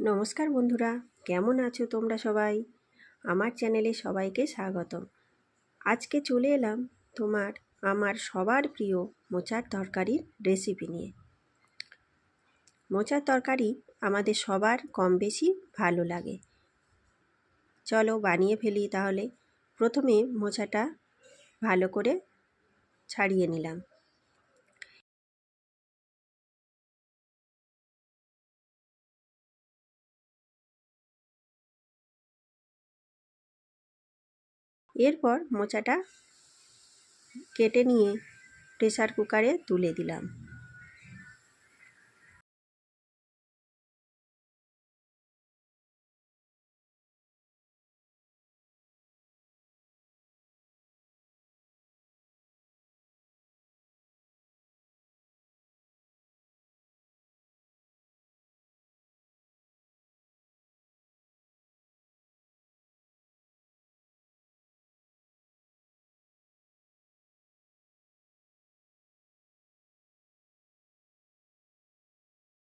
নমস্কার বন্ধুরা, কেমন আছো তোমরা সবাই? আমার চ্যানেলে সবাইকে স্বাগতম। আজকে চলে এলাম আমার সবার প্রিয় মোচার তরকারির রেসিপি নিয়ে। মোচার তরকারি আমাদের সবার কম বেশি ভালো লাগে। চলো বানিয়ে ফেলি তাহলে। প্রথমে মোচাটা ভালো করে ছাড়িয়ে নিলাম। এরপর মোচাটা কেটে নিয়ে প্রেসার কুকারে তুলে দিলাম।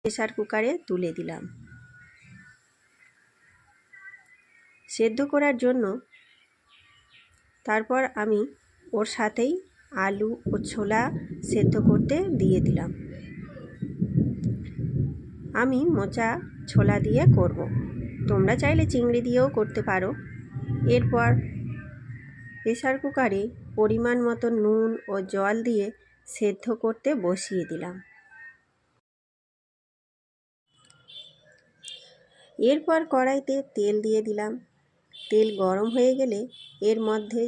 প্রেসার কুকারে তুলে দিলাম। সেদ্ধ করার জন্য তারপর আমি ওর সাথেই আলু ও ছোলা সেদ্ধ করতে দিয়ে দিলাম। আমি মোচা ছোলা দিয়ে করব, তোমরা চাইলে চিংড়ি দিয়েও করতে পারো। এরপর প্রেসার কুকারে পরিমাণ মতো নুন ও জল দিয়ে সেদ্ধ করতে বসিয়ে দিলাম। এরপর কড়াইতে তেল দিয়ে দিলাম। তেল গরম হয়ে গেলে এর মধ্যে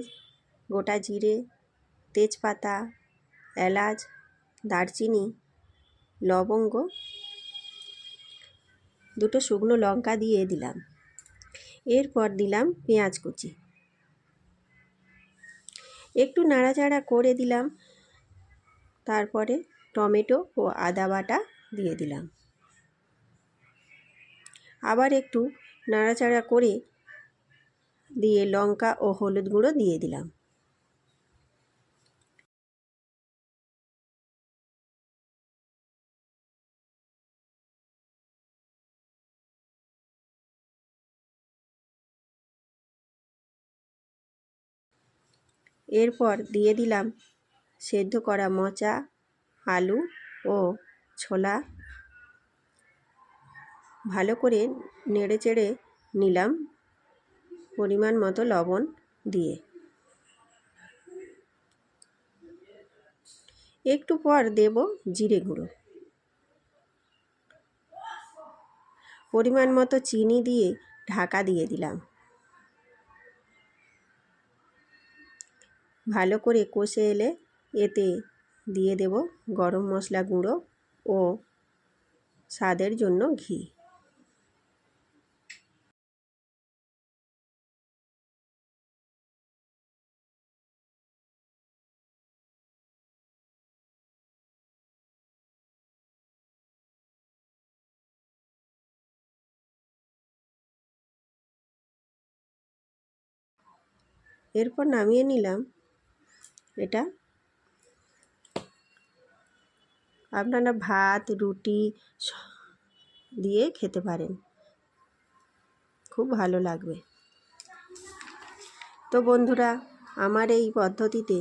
গোটা জিরে, তেজপাতা, এলাচ, দারচিনি, লবঙ্গ, দুটো শুকনো লঙ্কা দিয়ে দিলাম। এরপর দিলাম পেঁয়াজ কুচি, একটু নাড়াচাড়া করে দিলাম। তারপরে টমেটো ও আদা বাটা দিয়ে দিলাম। আবার একটু নাড়াচাড়া করে দিয়ে লঙ্কা ও হলুদ গুঁড়ো দিয়ে দিলাম। এরপর দিয়ে দিলাম সেদ্ধ করা মোচা, আলু ও ছোলা। ভালো করে নেড়েচেড়ে নিলাম পরিমাণ মতো লবণ দিয়ে। একটু পর দেব জিরে গুঁড়ো, পরিমাণ মতো চিনি দিয়ে ঢাকা দিয়ে দিলাম। ভালো করে কষে এলে এতে দিয়ে দেব গরম মশলা গুঁড়ো ও স্বাদের জন্য ঘি। এরপর নামিয়ে নিলাম। এটা আপনারা ভাত, রুটি দিয়ে খেতে পারেন, খুব ভালো লাগবে। তো বন্ধুরা, আমার এই পদ্ধতিতে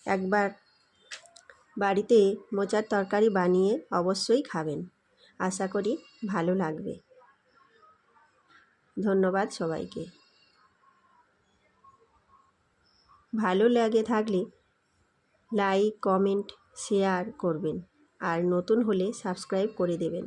একবার বাড়িতে মোচার তরকারি বানিয়ে অবশ্যই খাবেন। আশা করি ভালো লাগবে। ধন্যবাদ সবাইকে। ভালো লাগে থাকলে লাইক, কমেন্ট, শেয়ার করবেন আর নতুন হলে সাবস্ক্রাইব করে দেবেন।